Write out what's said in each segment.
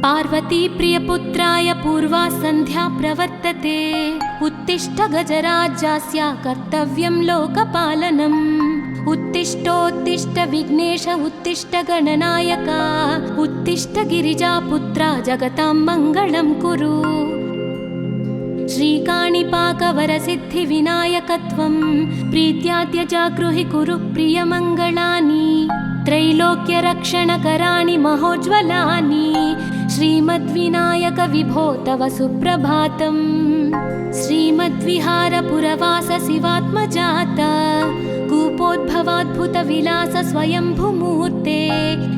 पार्वती प्रियपुत्राय पूर्वा सन्ध्या प्रवर्तते। उत्तिष्ठ गजराज्यास्य कर्तव्यं लोकपालनम्। उत्तिष्ठोत्तिष्ठ विघ्नेश उत्तिष्ठ गणनायक। उत्तिष्ठ गिरिजापुत्रा जगतां मङ्गलं कुरु। श्रीकाणिपाकवरसिद्धिविनायकत्वं प्रीत्याद्य जागृहि कुरु प्रियमङ्गलानि। त्रैलोक्यरक्षणकराणि महोज्ज्वलानि। श्रीमद्विनायक विभो तव सुप्रभातम्। श्रीमद्विहारपुरवास शिवात्मजात कूपोद्भवाद्भुतविलास स्वयंभुमूर्ते।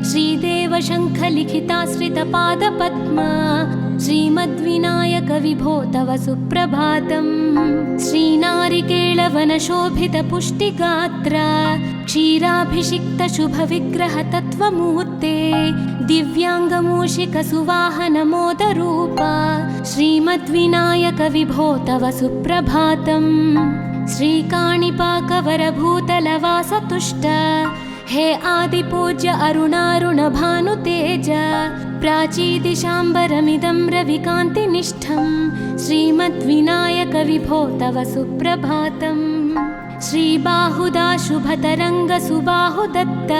श्रीदेव शङ्खलिखिताश्रितपादपद्म। श्रीमद्विनायक विभो तव सुप्रभातम्। श्रीनारिकेळवनशोभितपुष्टिगात्र क्षीराभिषिक्तशुभविग्रहतत्त्वमूर्ते। दिव्याङ्गमूषिकसुवाहनमोदरूप श्रीमद्विनायक विभो तव सुप्रभातम्। श्रीकाणिपाकवरभूतलवासतुष्ट हे आदिपूज्य अरुणारुणभानुतेज। प्राचीदिशाम्बरमिदं रविकान्तिनिष्ठं श्रीमद्विनायक विभो तव सुप्रभातम्। श्रीबाहुदा शुभतरङ्गसुबाहुदत्त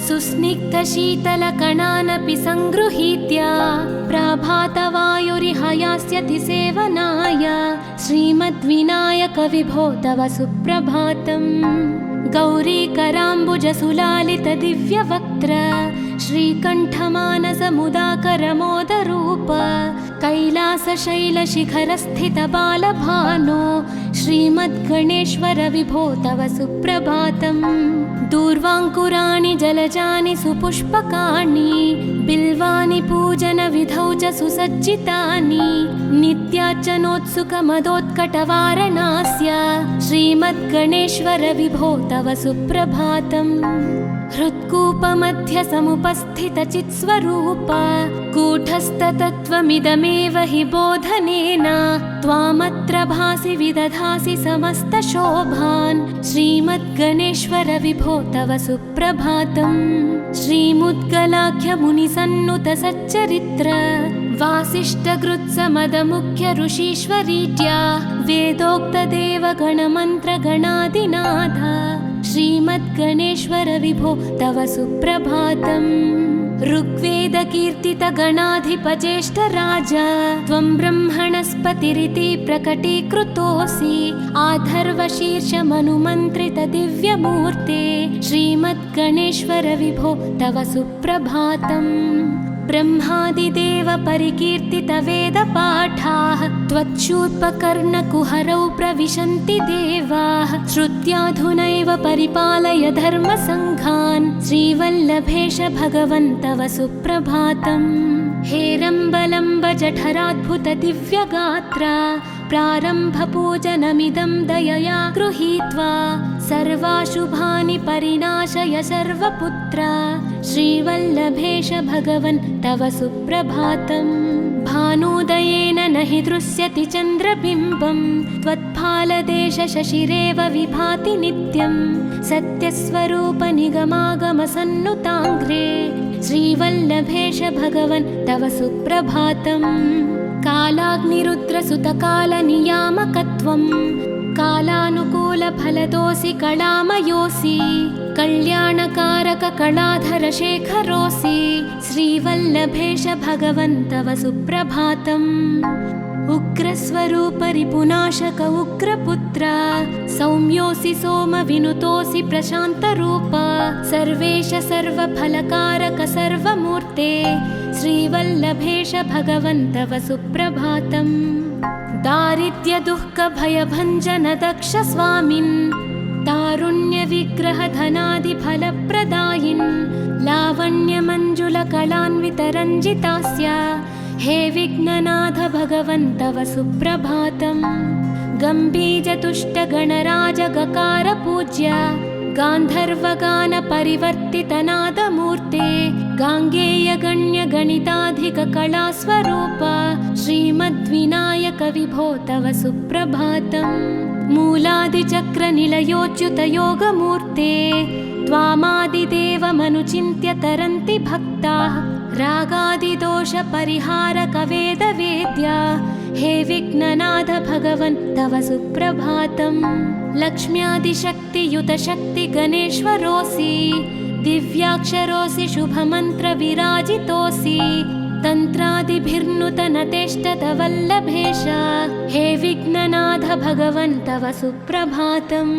सुस्निग्धशीतलकणानपि सङ्गृहीत्य प्रभातवायुरिहायास्यति सेवनाय श्रीमद्विनायक विभो तव सुप्रभातम्। गौरीकराम्बुजसुलालितदिव्यवक्त्र श्रीकण्ठमानसमुदाकरमोदरूप कैलासशैलशिखरस्थितबालभानो श्रीमद्गणेश्वर विभो तव सुप्रभातम्। दूर्वाङ्कुराणि जलजानि सुपुष्पकाणि बिल्वानि पूजनविधौ च सुसज्जितानि। नित्यार्चनोत्सुकमदोत्कटवारणास्य श्रीमद्गणेश्वर विभो तव सुप्रभातम्। हृत्कूपमध्य समुपस्थितचित्स्वरूप कूटस्थतत्त्वमिदमेव हि बोधनेन त्वामत्र भासि विदधासि समस्तशोभान् श्रीमद्गणेश्वर विभो तव सुप्रभातम्। श्रीमुद्गलाख्यमुनिसन्नुतसच्चरित्र वासिष्ठगृत्समदमुख्य ऋषीश्वरीत्या वेदोक्तदेवगणमन्त्रगणादिनाथ श्रीमद्गणेश्वर विभो तव सुप्रभातम्। ऋग्वेदकीर्तितगणाधिपज्येष्ठराज त्वं ब्रह्मणस्पतिरिति प्रकटीकृतोऽसि। आधर्वशीर्षमनुमन्त्रितदिव्यमूर्ते श्रीमद्गणेश्वर विभो तव सुप्रभातम्। ब्रह्मादिदेव परिकीर्तितवेदपाठाः त्वच्छूर्पकर्णकुहरौ प्रविशन्ति देवाः। श्रुत्याधुनैव परिपालय धर्मसङ्घान् श्रीवल्लभेश भगवन् तव सुप्रभातम्। हेरम्बलम्ब जठराद्भुतदिव्यगात्र प्रारम्भपूजनमिदं दयया गृहीत्वा सर्वाशुभानि परिनाशय सर्वपुत्र श्रीवल्लभेश भगवन् तव सुप्रभातम्। भानुदयेन न हि दृश्यति चन्द्रबिम्बं त्वत्फालदेशशशिरेव विभाति नित्यं। सत्यस्वरूप निगमागमसन्नुताङ्घ्रे श्रीवल्लभेश भगवन् तव सुप्रभातम्। कालाग्निरुद्रसुतकालनियामकत्वं कालानुकूलफलदोऽसि कलामयोऽसि। कल्याणकारक कलाधरशेखरोऽसि श्रीवल्लभेश भगवन् तव सुप्रभातम्। उग्रस्वरूप रिपुनाशक उग्रपुत्र सौम्योऽसि सोमविनुतोऽसि प्रशान्तरूप सर्वेश सर्वफलकारक सर्वमूर्ते श्रीवल्लभेश भगवन् तव सुप्रभातम्। दारिद्र्यदुःखभयभञ्जन दक्ष स्वामिन् तारुण्यविग्रहधनादिफलप्रदायिन् लावण्यमञ्जुलकलान्वितरञ्जितास्य हे विघ्ननाथ भगवन् तव सुप्रभातम्। गम्भीजतुष्टगणराजगकार पूज्य गान्धर्वगानपरिवर्तितनादमूर्ते गाङ्गेयगण्यगणिताधिककलास्वरूप श्रीमद्विनायकविभो तव सुप्रभातम्। मूलादिचक्रनिलयोच्युतयोगमूर्ते त्वामादिदेवमनुचिन्त्य तरन्ति भक्ताः रागादिदोषपरिहारकवेदवेद्या हे विघ्ननाथ भगवन् तव सुप्रभातम्। लक्ष्म्यादिशक्तियुतशक्तिगणेश्वरोऽसि दिव्याक्षरोऽसि शुभमन्त्रविराजितोऽसि तन्त्रादिभिर्नुतनतेष्टतवल्लभेश हे विघ्ननाथ भगवन् तव सुप्रभातम्।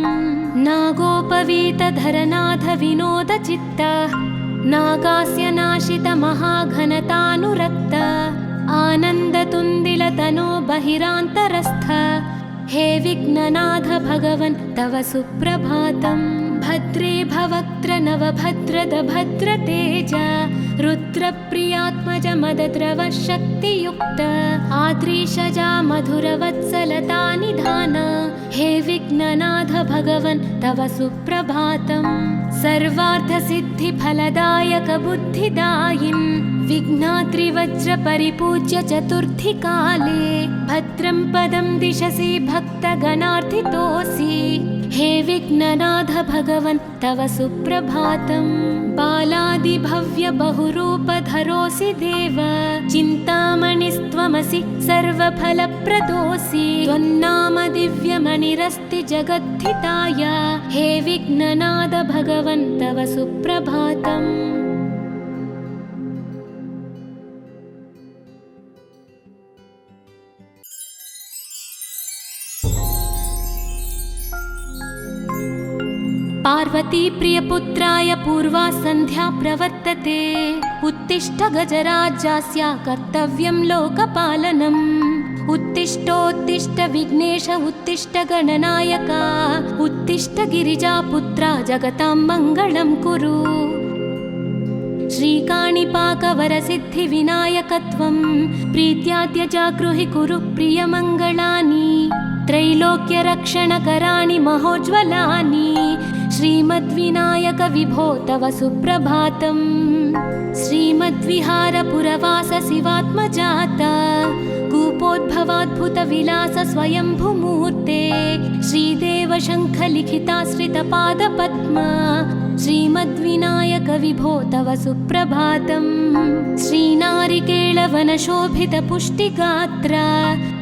नागोपवीतधरनाथ विनोदचित्त नागास्य नाशित महाघनतानुरक्त आनन्दतुन्दिलतनो बहिरान्तरस्थ हे विघ्ननाथ भगवन् तव सुप्रभातम्। भद्रे भवक्त्र नवभद्रद भद्रतेज रुद्रप्रियात्मज मदद्रव शक्तियुक्त आद्रीशजा मधुरवत्सलता निधान हे विघ्ननाथ भगवन् तव सुप्रभातम्। सर्वार्थसिद्धिफलदायक बुद्धिदायिन् विघ्नाद्रिवज्रपरिपूज्य चतुर्थीकाले भद्रं पदं दिशसि भक्तगणार्थितोऽसि हे विघ्ननाथ भगवन् तव सुप्रभातम्। बालादिभव्य बहुरूपधरोऽसि देव चिन्तामणिस्त्वमसि सर्वफलप्रदोऽसि त्वन्नाम दिव्यमणिरस्ति जगद्धिताय हे विघ्ननाथ भगवन् तव सुप्रभातम्। पार्वती प्रियपुत्राय पूर्वा सन्ध्या प्रवर्तते उत्तिष्ठ गजराज्यास्य कर्तव्यं लोकपालनम्। उत्तिष्ठोत्तिष्ठ विघ्नेश उत्तिष्ठ गणनायक उत्तिष्ठ गिरिजापुत्रा जगतां मङ्गलं कुरु। श्रीकाणिपाकवरसिद्धिविनायकत्वं प्रीत्याद्य जागृहि कुरु प्रियमङ्गलानि त्रैलोक्यरक्षणकराणि महोज्ज्वलानि श्रीमद्विनायक विभो तव सुप्रभातम्। श्रीमद्विहारपुरवास शिवात्मजात कूपोद्भवाद्भुतविलास स्वयंभुमूर्ते श्रीदेव शङ्खलिखिताश्रितपादपद्मा श्रीमद्विनायक विभो तव सुप्रभातम्। श्रीनारिकेळवनशोभितपुष्टिगात्र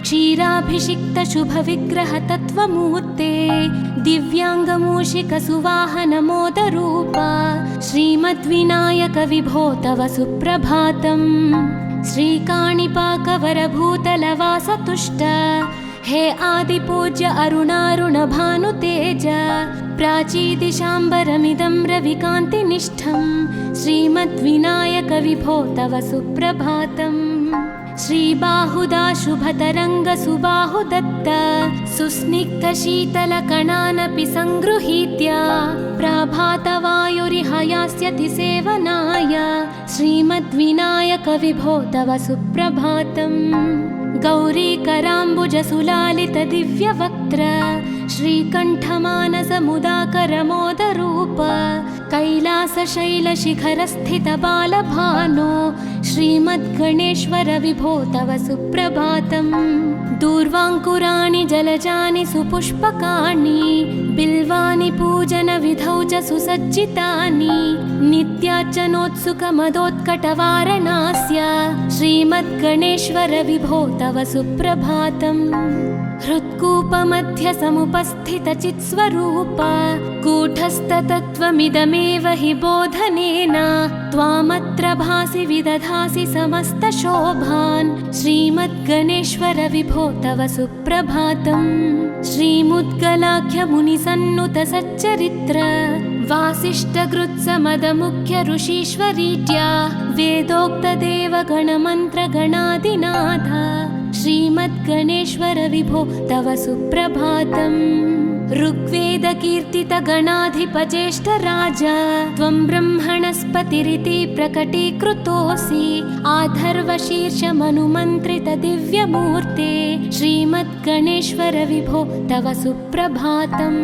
क्षीराभिषिक्तशुभविग्रहतत्त्वमूर्ते दिव्याङ्गमूषिकसुवाहनमोदरूप श्रीमद्विनायक विभो तव सुप्रभातम्। श्रीकाणिपाकवरभूतलवासतुष्ट हे आदिपूज्य अरुणारुणभानुतेज प्राचीदिशाम्बरमिदं रविकान्तिनिष्ठं श्रीमद्विनायक विभो तव सुप्रभातम्। श्रीबाहुदा शुभतरङ्गसुबाहुदत्त सुस्निग्धशीतलकणानपि सङ्गृहीत्य प्रभातवायुरिहयास्यति सेवनाय श्रीमद्विनायक विभो तव सुप्रभातम्। गौरीकराम्बुजसुलालितदिव्यवक्त्र श्रीकण्ठमानसमुदाकरमोदरूप कैलासशैलशिखरस्थितबालभानो श्रीमद्गणेश्वर विभो तव सुप्रभातम्। दूर्वाङ्कुराणि जलजानि सुपुष्पकाणि बिल्वानि पूजनविधौ च सुसज्जितानि नित्यार्चनोत्सुकमदोत्कटवारणास्य श्रीमद्गणेश्वर विभो तव सुप्रभातम्। हृत्कूपमध्यसमुपस्थितचित्स्वरूप कूटस्थतत्त्वमिदमेव हि बोधनेन त्वामत्र भासि विदधासि समस्तशोभान् श्रीमद्गणेश्वर विभो तव सुप्रभातम्। श्रीमुद्गलाख्यमुनिसन्नुतसच्चरित्र वासिष्ठगृत्समदमुख्य ऋषीश्वरीट्या वेदोक्तदेवगणमन्त्रगणादिनाथ श्रीमद्गणेश्वर विभो तव सुप्रभातम्। ऋग्वेदकीर्तितगणाधिपज्येष्ठराज त्वं ब्रह्मणस्पतिरिति प्रकटीकृतोऽसि आधर्वशीर्षमनुमन्त्रितदिव्यमूर्ते श्रीमद्गणेश्वर विभो तव सुप्रभातम्।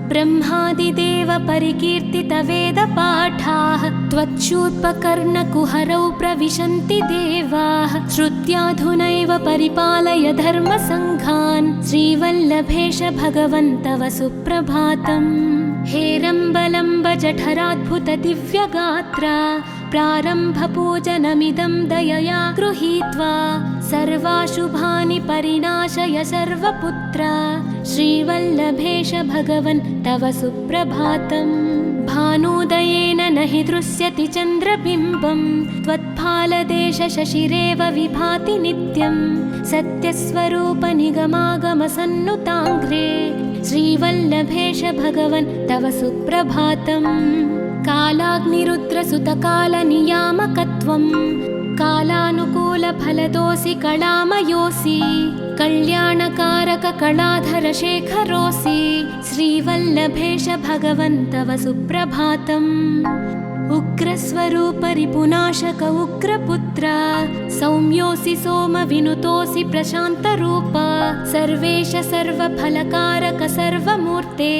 ब्रह्मादिदेव परिकीर्तितवेदपाठाः त्वच्छूर्पकर्णकुहरौ प्रविशन्ति देवाः श्रुत्याधुनैव परिपालय धर्मसङ्घान् श्रीवल्लभेश भगवन् तव सुप्रभातम्। हेरम्बलम्ब जठराद्भुत दिव्यगात्रा प्रारम्भपूजनमिदं दयया गृहीत्वा सर्वाशुभानि परिणाशय सर्वपुत्रा श्रीवल्लभेश भगवन् तव सुप्रभातम्। भानोदयेन न हि दृश्यति चन्द्रबिम्बं त्वत्फालदेश शशिरेव विभाति नित्यं सत्यस्वरूप निगमागमसन्नुताङ्घ्रे श्रीवल्लभेश भगवन् तव सुप्रभातम्। कालाग्निरुद्रसुतकालनियामकत्वं कालानुकूलफलदोऽसि कलामयोऽसि कल्याणकारक कलाधर शेखरोऽसि श्रीवल्लभेश भगवन् तव सुप्रभातम्। उग्रस्वरूप रिपुनाशक उग्रपुत्र सौम्योऽसि सोमविनुतोऽसि प्रशान्तरूप सर्वेश सर्वफलकारक सर्वमूर्ते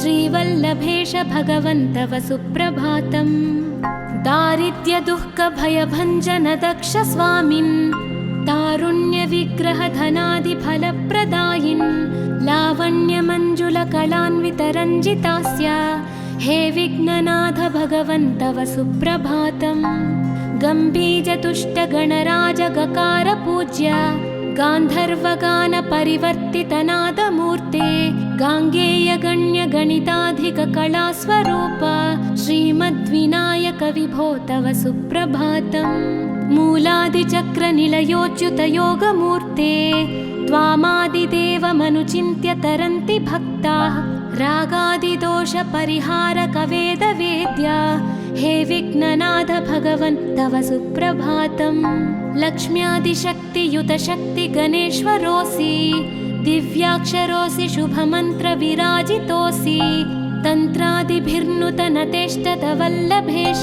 श्रीवल्लभेश भगवन् तव सुप्रभातम्। दारिद्र्यदुःखभयभञ्जन दक्ष स्वामिन् तारुण्यविग्रह धनादिफलप्रदायिन् लावण्यमञ्जुलकलान्वितरञ्जितास्य हे विघ्ननाथ भगवन् तव सुप्रभातम्। गम्भीजतुष्टगणराजगकार पूज्य गान्धर्वगानपरिवर्तितनादमूर्ते गाङ्गेयगण्यगणिताधिककलास्वरूप श्रीमद्विनायक विभो तव सुप्रभातम्। मूलादिचक्रनिलयोच्युतयोगमूर्ते त्वामादिदेवमनुचिन्त्य तरन्ति भक्ताः रागादिदोषपरिहारक वेदवेद्या हे विघ्ननाथ भगवन् तव सुप्रभातम्। लक्ष्म्यादिशक्तियुतशक्तिगणेश्वरोऽसि दिव्याक्षरोऽसि शुभमन्त्रविराजितोऽसि तन्त्रादिभिर्नुतनतेष्टतवल्लभेश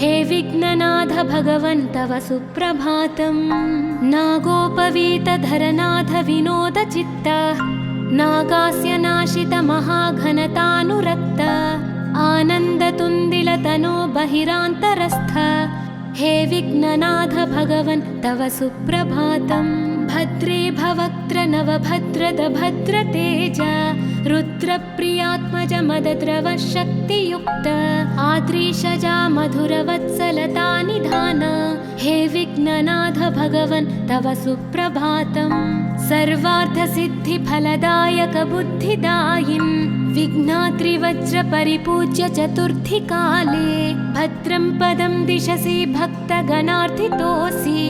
हे विघ्ननाथ भगवन् तव सुप्रभातम्। नागोपवीतधरनाथ विनोदचित्त नागास्य नाशित महाघनतानुरक्त आनन्दतुन्दिलतनो बहिरान्तरस्थ हे विघ्ननाथ भगवन् तव सुप्रभातम्। भद्रे भवक्त्र नवभद्रद भद्रतेज रुद्रप्रियात्मज मदद्रव शक्तियुक्त आद्रीशजा मधुरवत्सलता निधान हे विघ्ननाथ भगवन् तव सुप्रभातम्। सर्वार्थसिद्धिफलदायक बुद्धिदायिन् विघ्नाद्रिवज्रपरिपूज्य चतुर्थी काले भद्रं पदं दिशसि भक्तगणार्थितोऽसि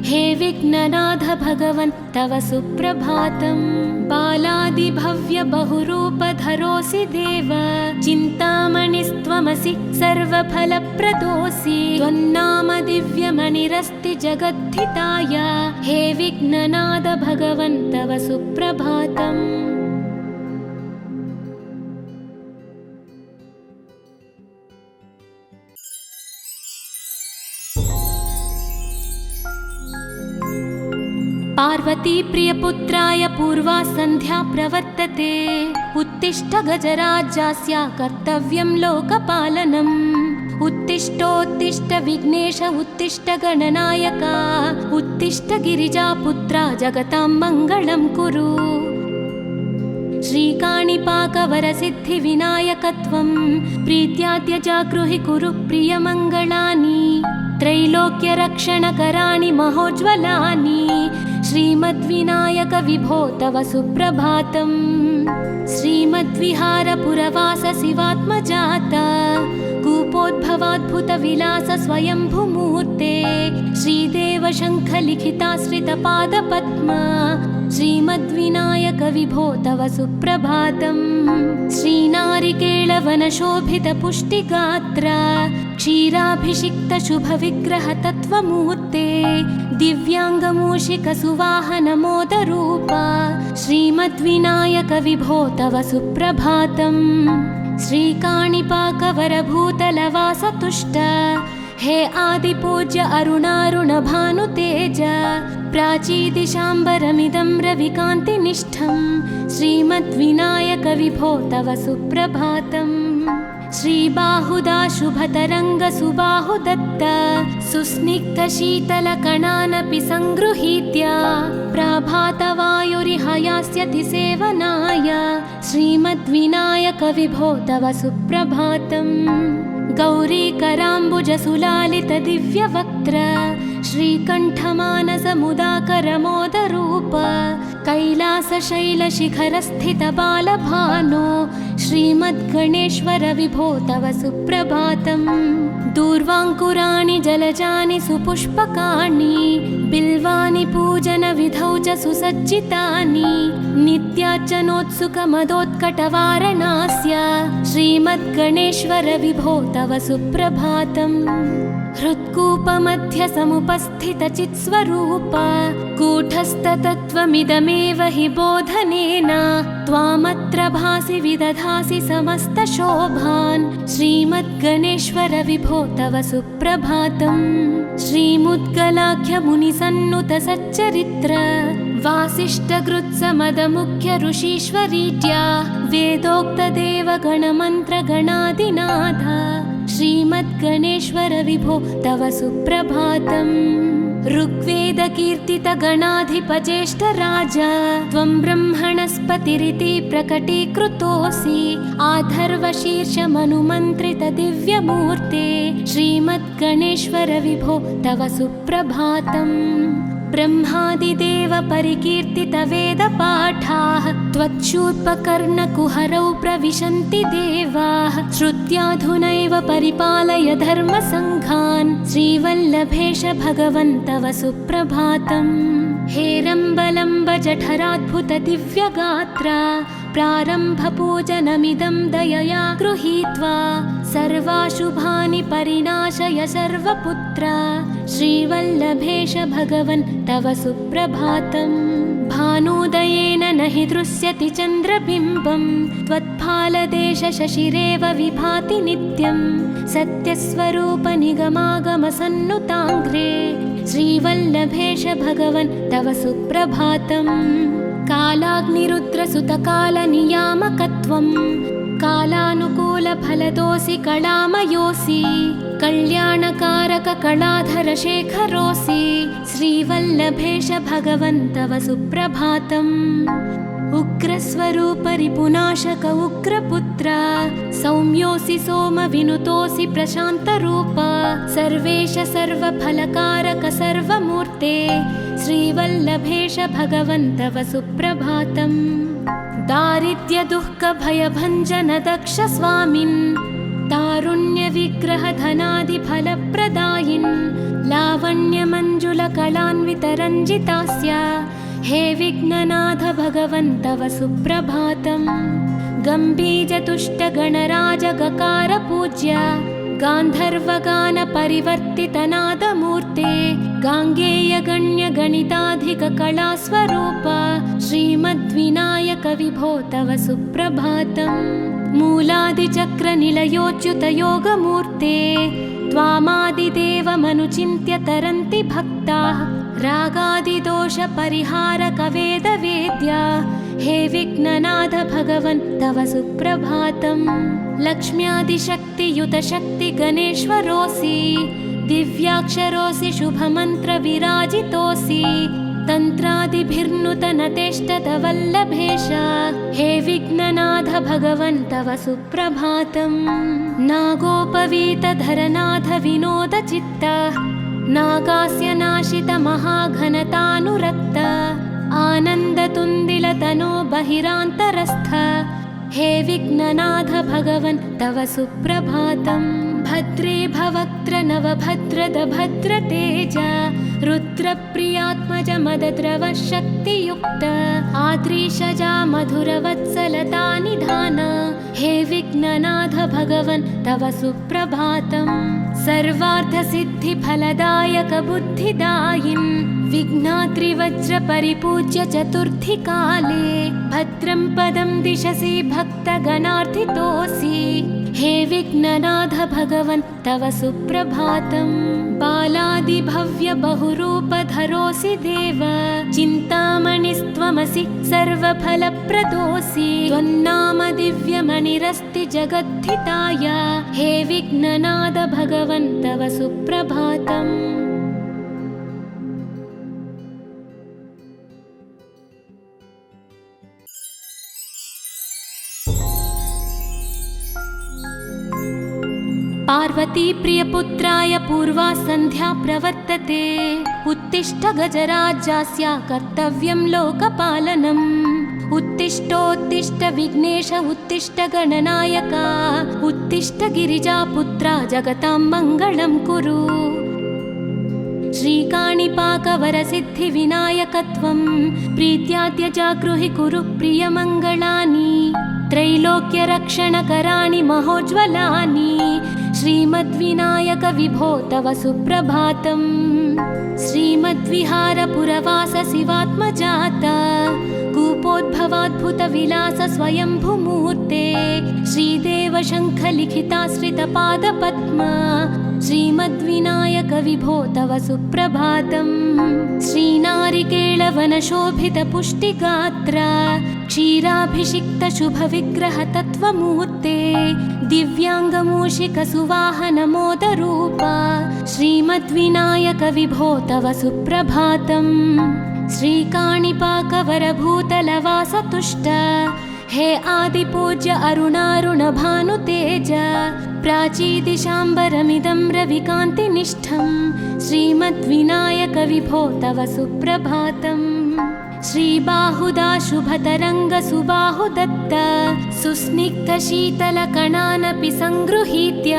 हे विघ्ननाथ भगवन् तव सुप्रभातम्। बालादिभव्य बहुरूपधरोऽसि देव चिन्तामणिस्त्वमसि सर्वफलप्रदोऽसि त्वन्नाम दिव्यमणिरस्ति जगद्धिताय हे विघ्ननाथ भगवन् तव सुप्रभातम्। पार्वती प्रियपुत्राय पूर्वा सन्ध्या प्रवर्तते उत्तिष्ठ गजराज्यस्य कर्तव्यं लोकपालनम्। उत्तिष्ठोत्तिष्ठ विघ्नेश उत्तिष्ठ गणनायक उत्तिष्ठ गिरिजापुत्रा जगतां मङ्गलं कुरु। श्रीकाणिपाकवरसिद्धिविनायकत्वं प्रीत्याद्य जागृहि कुरु प्रियमङ्गलानि त्रैलोक्यरक्षणकराणि महोज्ज्वलानि श्रीमद्विनायक विभो तव सुप्रभातम्। श्रीमद्विहारपुरवास शिवात्मजात कूपोद्भवाद्भुतविलास स्वयंभुमूर्ते श्रीदेव शङ्खलिखिताश्रितपादपद्मा श्रीमद्विनायक विभो तव सुप्रभातम्। श्रीनारिकेळवनशोभितपुष्टिगात्र क्षीराभिषिक्त शुभविग्रह तत्त्वमूर्ते दिव्याङ्गमूषिकसुवाहनमोदरूप श्रीमद्विनायक विभो तव सुप्रभातम्। श्रीकाणिपाकवरभूतलवासतुष्ट हे आदिपूज्य अरुणारुण भानुतेज प्राचीदिशाम्बरमिदं रविकान्तिनिष्ठं श्रीमद्विनायक विभो तव सुप्रभातम्। श्रीबाहुदा शुभतरङ्ग सुबाहुदत्त सुस्निग्धशीतलकणानपि सङ्गृहीत्य प्रभातवायुरिह यास्यति सेवनाय श्रीमद्विनायक विभो तव सुप्रभातम्। गौरीकराम्बुजसुलालित दिव्यवक्त्र श्रीकण्ठमानसमुदाकरमोदरूप कैलासशैलशिखरस्थित बालभानो श्रीमद्गणेश्वर विभो तव सुप्रभातम्। दूर्वाङ्कुराणि जलजानि सुपुष्पकाणि बिल्वानि पूजनविधौ च सुसज्जितानि नित्यार्चनोत्सुकमदोत्कटवारणास्य श्रीमद्गणेश्वर विभो तव सुप्रभातम्। हृत्कूपमध्य समुपस्थितचित्स्वरूप कूटस्थतत्त्वमिदमेव हि बोधनेन त्वामत्र भासि विदधासि समस्तशोभान् श्रीमद्गणेश्वर विभो तव सुप्रभातम्। श्रीमुद्गलाख्यमुनिसन्नुत सच्चरित्र वासिष्ठकृत्समदमुख्य ऋषीश्वरीड्या वेदोक्तदेवगणमन्त्रगणादिनाथ श्रीमद्गणेश्वर विभो तव सुप्रभातम्। ऋग्वेदकीर्तितगणाधिपज्येष्ठराज त्वं ब्रह्मणस्पतिरिति प्रकटीकृतोऽसि आधर्वशीर्षमनुमन्त्रित दिव्यमूर्ते श्रीमद्गणेश्वर विभो तव सुप्रभातम्। ब्रह्मादिदेव परिकीर्तित वेदपाठाः त्वच्छूर्पकर्णकुहरौ प्रविशन्ति देवाः श्रुत्याधुनैव परिपालय धर्मसङ्घान् श्रीवल्लभेश भगवन् तव सुप्रभातम्। हेरम्बलम्ब जठराद्भुत दिव्यगात्रा प्रारम्भपूजनमिदं दयया गृहीत्वा सर्वाशुभानि परिणाशय सर्वपुत्र श्रीवल्लभेश भगवन् तव सुप्रभातम्। भानुदयेन न हि दृश्यति चन्द्रबिम्बं त्वत्फालदेश शशिरेव विभाति नित्यं सत्यस्वरूप निगमागमसन्नुताङ्घ्रे श्रीवल्लभेश भगवन् तव सुप्रभातम्। कालाग्निरुद्रसुतकालनियामकत्वं कालानुकूलफलदोऽसि कलामयोऽसि कल्याणकारक कलाधर शेखरोऽसि श्रीवल्लभेश भगवन् तव सुप्रभातम्। उग्रस्वरूप रिपुनाशक उग्रपुत्र सौम्योऽसि सोमविनुतोऽसि प्रशान्तरूप सर्वेश सर्वफलकारक सर्वमूर्ते श्रीवल्लभेश भगवन् तव सुप्रभातम्। दारिद्र्य दुःख भयभञ्जन दक्ष स्वामिन् तारुण्य विग्रह धनादि फलप्रदायिन् लावण्य मंजुल कलान्वित रञ्जितास्य हे विघ्ननाथ भगवन् तव सुप्रभातम्। गम्भीर तुष्ट गणराज गकार पूज्य गान्धर्वगान परिवर्तित नादमूर्ते गाङ्गेय गण्य गणिताधिक कलास्वरूप श्रीमद्विनायक विभो तव सुप्रभातम्। मूलादिचक्र निलयोच्युत योगमूर्ते त्वामादिदेवमनुचिन्त्य तरन्ति भक्ताः रागादिदोष परिहारक वेदवेद्या हे विघ्ननाथ भगवन् तव सुप्रभातम्। लक्ष्म्यादिशक्तियुत शक्ति गणेश्वरोऽसि दिव्याक्षरोऽसि शुभमन्त्र विराजितोऽसि तन्त्रादिभिर्नुतन तेष्टत वल्लभेश हे विघ्ननाथ भगवन् तव सुप्रभातम्। नागोपवीत धरनाथ विनोद चित्त नागास्य नाशित महाघनतानुरक्त आनन्दतुन्दिल तनो बहिरान्तरस्थ हे विघ्ननाथ भगवन् तव सुप्रभातम्। भद्रे भवक्त्र नवभद्रद भद्रतेज रुद्रप्रियात्मज मदद्रव शक्तियुक्त आद्रीशजा मधुरवत्सलता निधान हे विघ्ननाथ भगवन् तव सुप्रभातम्। सर्वार्थसिद्धिफलदायक बुद्धिदायिन् विघ्नात्रिवज्र परिपूज्य चतुर्थी काले भद्रं पदं दिशसि भक्तगणार्थितोऽसि हे विघ्ननाथ भगवन् तव सुप्रभातम्। बालादिभव्य बहुरूपधरोऽसि देव, चिन्तामणिस्त्वमसि सर्वफलप्रदोऽसि। त्वन्नाम दिव्यमणिरस्ति जगद्धिताय, हे विघ्ननाथ भगवन् तव सुप्रभातम्। पार्वती प्रियपुत्राय पूर्वा सन्ध्या प्रवर्तते। उत्तिष्ठ गजराज्यस्य कर्तव्यं लोकपालनम्। उत्तिष्ठोत्तिष्ठ विघ्नेश उत्तिष्ठ गणनायक, उत्तिष्ठ गिरिजापुत्रा जगतां मङ्गलं कुरु। श्रीकाणिपाकवरसिद्धिविनायकत्वं प्रीत्याद्य जागृहि कुरु प्रियमङ्गलानि। त्रैलोक्यरक्षणकराणि महोज्ज्वलानि, श्रीमद्विनायक विभो तव सुप्रभातम्। श्रीमद्विहारपुरवास शिवात्मजात, कूपोद्भवाद्भुतविलास स्वयंभुमूर्ते। श्रीदेव शङ्खलिखिताश्रितपादपद्म, श्रीमद्विनायक विभो तव सुप्रभातम्। श्रीनारिकेळवनशोभितपुष्टिगात्र, क्षीराभिषिक्त शुभविग्रह तत्त्वमूर्ते। दिव्याङ्गमूषिकसुवाहनमोदरूप, श्रीमद्विनायक विभो तव सुप्रभातम्। श्रीकाणिपाकवरभूतलवासतुष्ट, हे आदिपूज्य अरुणारुणभानुतेज। प्राचीदिशाम्बरमिदं रविकान्तिनिष्ठं, श्रीमद्विनायक विभो तव सुप्रभातम्। श्रीबाहुदा शुभतरङ्गसुबाहुदत्त, सुस्निग्धशीतलकणानपि सङ्गृहीत्य।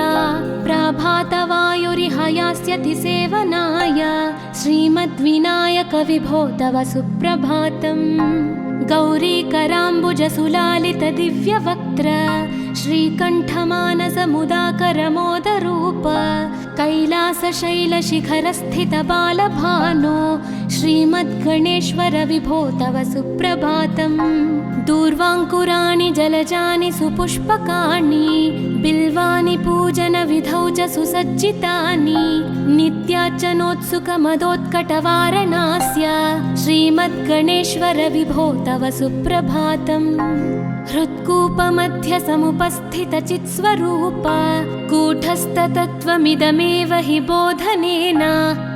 प्रभातवायुरिहयास्यति सेवनाय, श्रीमद्विनायक विभो तव सुप्रभातम्। गौरीकराम्बुजसुलालितदिव्यवक्त्र, श्रीकण्ठमानसमुदाकरमोदरूप। कैलासशैलशिखरस्थितबालभानो, श्रीमद्गणेश्वर विभो तव सुप्रभातम्। दूर्वाङ्कुराणि जलजानि सुपुष्पकाणि, बिल्वानि पूजनविधौ च सुसज्जितानि। नित्यार्चनोत्सुकमदोत्कटवारणास्य, श्रीमद्गणेश्वर विभो तव सुप्रभातम्। हृत्कूपमध्यसमुपस्थितचित्स्वरूप, कूटस्थतत्त्वमिदमेव हि बोधनेन।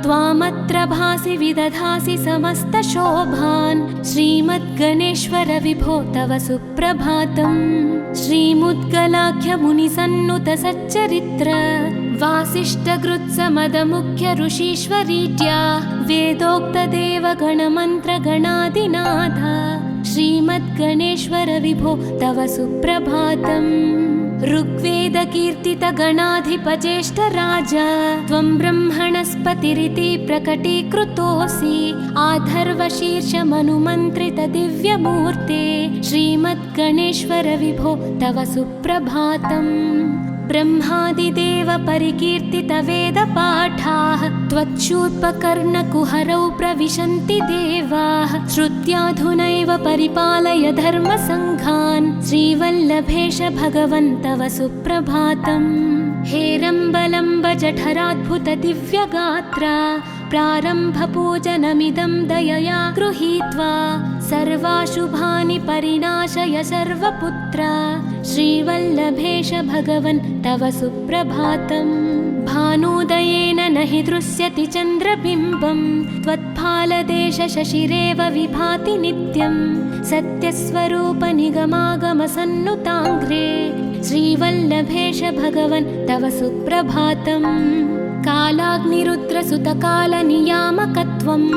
त्वामत्र भासि विदधासि समस्तशोभान्, श्रीमद्गणेश्वर विभो तव सुप्रभातम्। श्रीमुद्गलाख्यमुनिसन्नुत सच्चरित्र, वासिष्ठगृत्समदमुख्य ऋषीश्वरीट्या। वेदोक्तदेवगणमन्त्रगणादिनाथ, श्रीमद्गणेश्वर विभो तव सुप्रभातम्। ऋग्वेदकीर्तितगणाधिपज्येष्ठराज, त्वं ब्रह्मणस्पतिरिति प्रकटीकृतोऽसि। आधर्वशीर्षमनुमन्त्रितदिव्यमूर्ते, श्रीमद्गणेश्वर विभो तव सुप्रभातम्। ब्रह्मादिदेव परिकीर्तितवेदपाठाः, त्वच्छूर्पकर्णकुहरौ प्रविशन्ति देवाः। श्रुत्याधुनैव परिपालय धर्मसङ्घान्, श्रीवल्लभेश भगवन् तव सुप्रभातम्। हेरम्बलम्ब जठराद्भुत दिव्यगात्र, प्रारम्भपूजनमिदं दयया गृहीत्वा। सर्वाशुभानि परिनाशय सर्वपुत्र, श्रीवल्लभेश भगवन् तव सुप्रभातम्। भानुदयेन न हि दृश्यति चन्द्रबिम्बं, त्वत्फालदेश शशिरेव विभाति नित्यं। सत्यस्वरूप निगमागमसन्नुताङ्घ्रे, श्रीवल्लभेश भगवन् तव सुप्रभातम्। कालाग्निरुद्रसुतकालनियामकत्वं,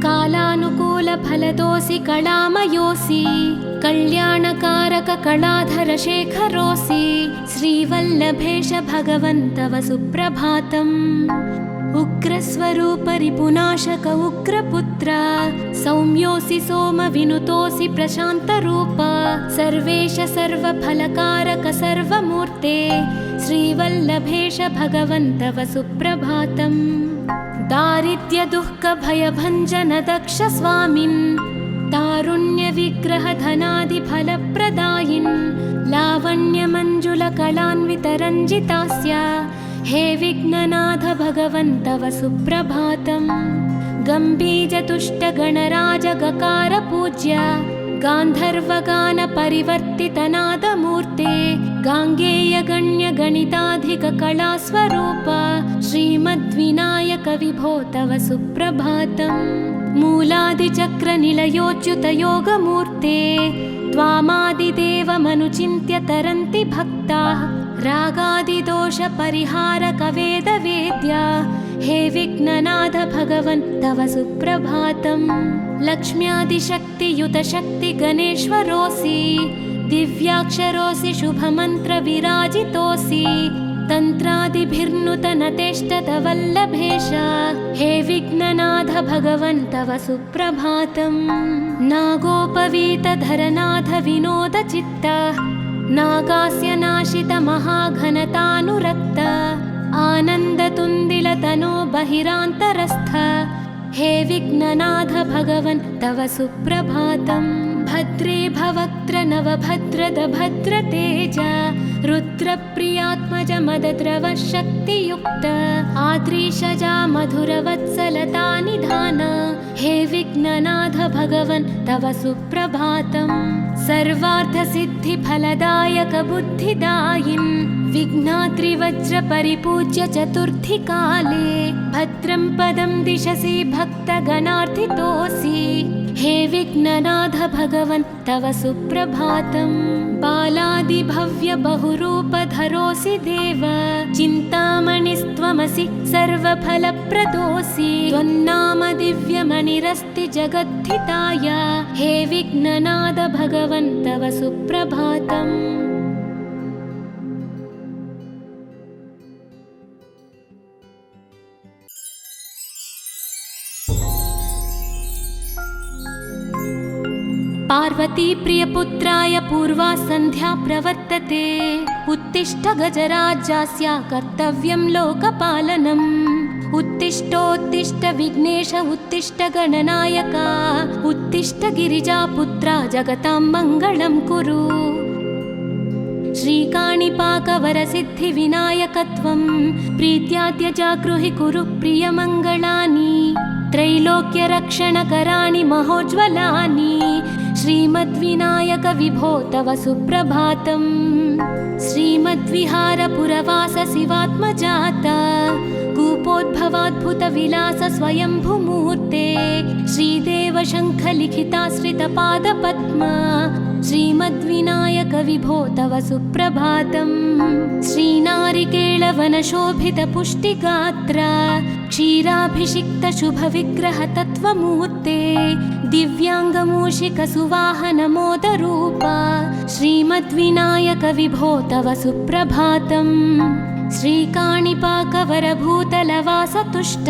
कालानुकूलफलदोऽसि कलामयोऽसि। कल्याणकारक कलाधर शेखरोऽसि, श्रीवल्लभेश भगवन् तव सुप्रभातम्। उग्रस्वरूप रिपुनाशक उग्रपुत्र, सौम्योऽसि सोमविनुतोऽसि प्रशान्तरूप। सर्वेश सर्वफलकारक सर्वमूर्ते, श्रीवल्लभेश भगवन् तव सुप्रभातम्। दारिद्र्यदुःखभयभञ्जन दक्ष स्वामिन्, तारुण्यविग्रहधनादिफलप्रदायिन् लावण्यमञ्जुलकलान्वितरञ्जितास्य हे विघ्ननाथ भगवन् तव सुप्रभातम्। गम्भीरतुष्टगणराजगकारपूज्य गान्धर्वगानपरिवर्तितनादमूर्ते गाङ्गेयगण्यगणिताधिककलास्वरूप श्रीमद्विनायक विभो तव सुप्रभातम्। मूलादिचक्रनिलयोच्युतयोगमूर्ते त्वामादिदेवमनुचिन्त्य तरन्ति भक्ताः रागादिदोषपरिहारकवेदवेद्या हे विघ्ननाथ भगवन् तव सुप्रभातम्। लक्ष्म्यादिशक्तियुतशक्तिगणेश्वरोऽसि दिव्याक्षरोऽसि शुभमन्त्रविराजितोऽसि तन्त्रादिभिर्नुतनतेष्टतवल्लभेश हे विघ्ननाथ भगवन् तव सुप्रभातम्। नागोपवीतधरनाथ विनोदचित्त नागास्य नाशित महाघनतानुरक्त आनन्दतुन्दिलतनो बहिरान्तरस्थ हे विघ्ननाथ भगवन् तव सुप्रभातम्। भद्रे भवक्त्र नवभद्रद भद्रतेज रुद्रप्रियात्मज मदद्रवशक्तियुक्त आद्रीशजा मधुरवत्सलता निधान हे विघ्ननाथ भगवन् तव सुप्रभातम्। सर्वार्थसिद्धिफलदायक बुद्धिदायिन् विघ्नाद्रिवज्रपरिपूज्य चतुर्थीकाले भद्रं पदं दिशसि भक्तगणार्थितोऽसि हे विघ्ननाथ भगवन् तव सुप्रभातम्। बालादिभव्य बहुरूपधरोऽसि देव चिन्तामणिस्त्वमसि सर्वफलप्रदोऽसि त्वन्नाम दिव्यमणिरस्ति जगद्धिताय हे विघ्ननाथ भगवन् तव सुप्रभातम्। पार्वती प्रियपुत्राय पूर्वा सन्ध्या प्रवर्तते उत्तिष्ठ गजराज्यस्य कर्तव्यं लोकपालनम्। उत्तिष्ठोत्तिष्ठ विघ्नेश उत्तिष्ठ गणनायक उत्तिष्ठ गिरिजापुत्रा जगतां मङ्गलं कुरु। श्रीकाणिपाकवरसिद्धिविनायकत्वं प्रीत्याद्य जागृहि कुरु प्रियमङ्गलानि त्रैलोक्यरक्षणकराणि महोज्ज्वलानि श्रीमद्विनायक विभो तव सुप्रभातम्। श्रीमद्विहारपुरवास शिवात्मजात कूपोद्भवाद्भुतविलास स्वयंभुमूर्ते श्रीदेव शङ्खलिखिताश्रितपादपद्म श्रीमद्विनायक विभो तव सुप्रभातम्। श्रीनारिकेळवनशोभितपुष्टिगात्र क्षीराभिषिक्त शुभविग्रह तत्त्वमूर्ते दिव्याङ्गमूषिकसुवाहनमोदरूप श्रीमद्विनायक विभो तव सुप्रभातम्। श्रीकाणिपाकवरभूतलवासतुष्ट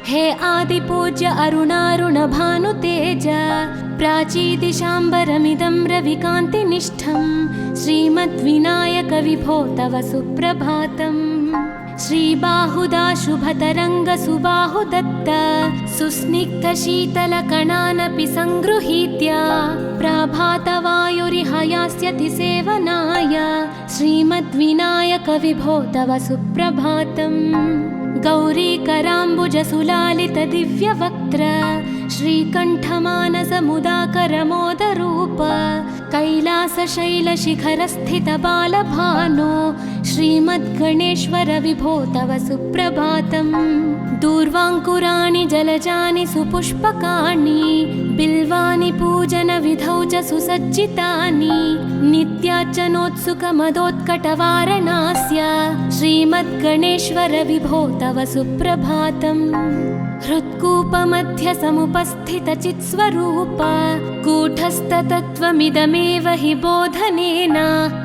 हे आदिपूज्य अरुणारुणभानुतेज प्राचीदिशाम्बरमिदं रविकान्तिनिष्ठं श्रीमद्विनायक विभो तव सुप्रभातम्। श्रीबाहुदा शुभतरङ्गसुबाहुदत्त सुस्निग्धशीतलकणानपि सङ्गृहीत्य प्रभातवायुरिहयास्यति सेवनाय श्रीमद्विनायक विभो तव सुप्रभातम्। गौरीकराम्बुजसुलालितदिव्यवक्त्र श्रीकण्ठमानसमुदाकरमोदरूप कैलासशैलशिखरस्थितबालभानो श्रीमद्गणेश्वर विभो तव सुप्रभातम्। दूर्वाङ्कुराणि जलजानि सुपुष्पकाणि बिल्वानि पूजनविधौ च सुसज्जितानि नित्यार्चनोत्सुकमदोत्कटवारणास्य श्रीमद्गणेश्वर विभो तव सुप्रभातम्। हृत्कूपमध्य समुपस्थितचित्स्वरूप कूटस्थतत्त्वमिदमेव हि बोधनेन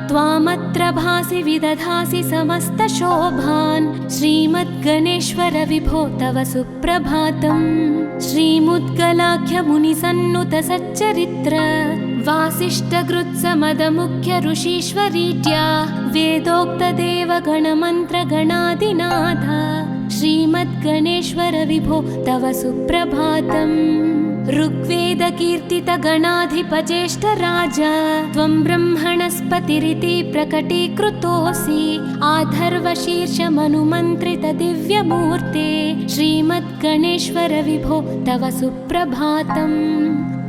त्वामत्र भासि विदधासि समस्तशोभान् श्रीमद्गणेश्वर विभो तव सुप्रभातम्। श्रीमुद्गलाख्यमुनिसन्नुत सच्चरित्र वासिष्ठगृत्समदमुख्य ऋषीश्वरीड्या वेदोक्तदेवगणमन्त्रगणादिनाथ श्रीमद्गणेश्वर विभो तव सुप्रभातम्। ऋग्वेद वेदकीर्तितगणाधिपज्येष्ठराज त्वं ब्रह्मणस्पतिरिति प्रकटीकृतोऽसि आथर्वशीर्षमनुमन्त्रितदिव्यमूर्ते श्रीमद्गणेश्वर विभो तव सुप्रभातम्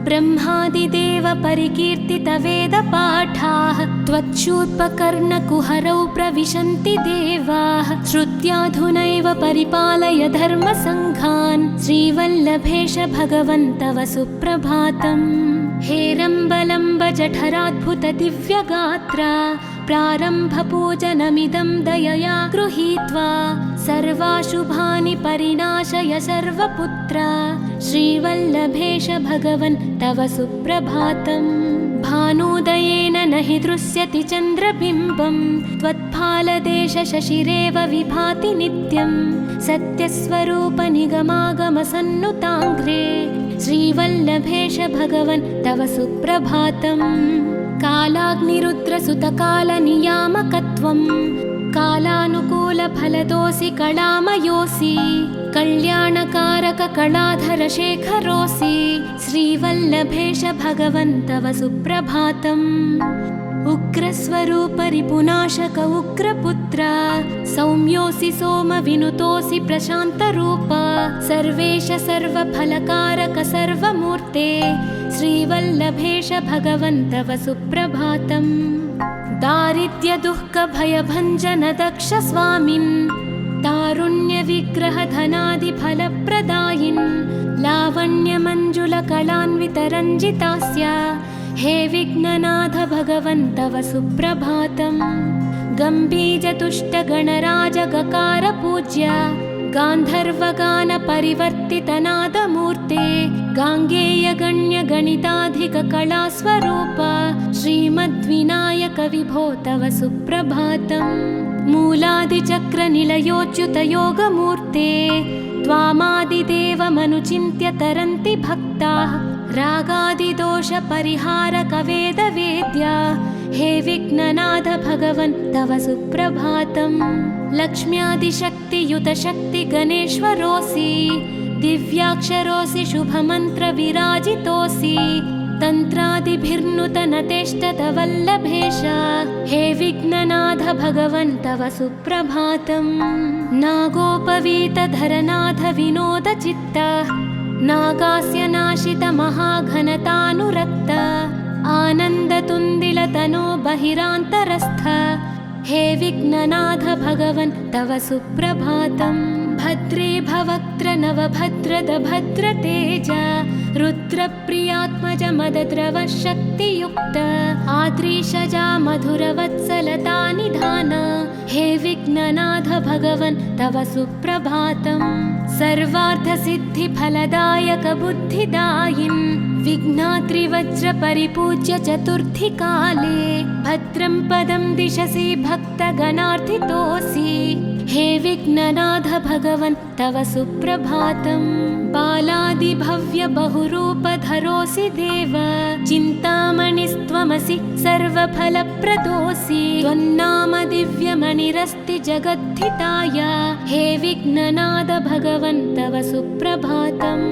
ब्रह्मादिदेव परिकीर्तितवेदपाठाः त्वच्छूर्पकर्णकुहरौ प्रविशन्ति देवाः श्रुत्याधुनैव परिपालय धर्मसङ्घान् श्रीवल्लभेश भगवन् तव सुप्रभातम् हेरम्बलम्ब जठराद्भुतदिव्यगात्रा प्रारम्भपूजनमिदं दयया गृहीत्वा सर्वाशुभानि परिणाशय सर्वपुत्रा श्रीवल्लभेश भगवन् तव सुप्रभातम् भानुदयेन न हि दृश्यति चन्द्रबिम्बं त्वत्फालदेशशशिरेव विभाति नित्यं सत्यस्वरूपनिगमागमसन्नुताङ्घ्रे श्रीवल्लभेश भगवन् तव सुप्रभातम् कालाग्निरुद्रसुतकालनियामकत्वं कालानुकूलफलदोऽसि कलामयोऽसि कल्याणकारककलाधरशेखरोऽसि श्रीवल्लभेश भगवन् तव सुप्रभातम् उग्रस्वरूपरिपुनाशक उग्रपुत्र सौम्योऽसि सोमविनुतोऽसि प्रशान्तरूप सर्वेश सर्वफलकारक सर्वमूर्ते श्रीवल्लभेश भगवन् तव सुप्रभातम् दारिद्र्यदुःखभयभञ्जन दक्ष स्वामिन् तारुण्यविग्रहधनादिफलप्रदायिन् लावण्यमञ्जुलकलान्वितरञ्जितास्य हे विघ्ननाथ भगवन् तव सुप्रभातम् गम्भीजतुष्टगणराजगकार पूज्य गान्धर्वगानपरिवर्तितनादमूर्ते गाङ्गेयगण्यगणिताधिककलास्वरूप श्रीमद्विनायक विभो तव सुप्रभातम् मूलादिचक्रनिलयोच्युतयोगमूर्ते त्वामादिदेवमनुचिन्त्य तरन्ति भक्ताः रागादिदोषपरिहारकवेदवेद्या हे विघ्ननाथ भगवन् तव सुप्रभातम् लक्ष्म्यादिशक्तियुतशक्तिगणेश्वरोऽसि दिव्याक्षरोऽसि शुभमन्त्रविराजितोऽसि तन्त्रादिभिर्नुतनतेष्टतवल्लभेश हे विघ्ननाथ भगवन् तव सुप्रभातम् नागोपवीतधरनाथ विनोदचित्त नागास्य नाशित महाघनतानुरक्त आनन्दतुन्दिलतनो बहिरान्तरस्थ हे विघ्ननाथ भगवन् तव सुप्रभातम् भद्रे भवक्त्र नवभद्रद भद्रतेज रुद्रप्रियात्मज मदद्रव शक्तियुक्त आद्रीशजा मधुरवत्सलता निधान हे विघ्ननाथ भगवन् तव सुप्रभातम् सर्वार्थसिद्धिफलदायक बुद्धिदायिन् विघ्नात्रिवज्रपरिपूज्य चतुर्थीकाले भद्रं पदं दिशसि भक्तगणार्थितोऽसि हे विघ्ननाथ भगवन् तव सुप्रभातम् बालादिभव्य बहुरूपधरोऽसि देव चिन्तामणिस्त्वमसि सर्वफलप्रदोऽसि त्वन्नाम दिव्यमणिरस्ति जगद्धिताय हे विघ्ननाथ भगवन् तव सुप्रभातम्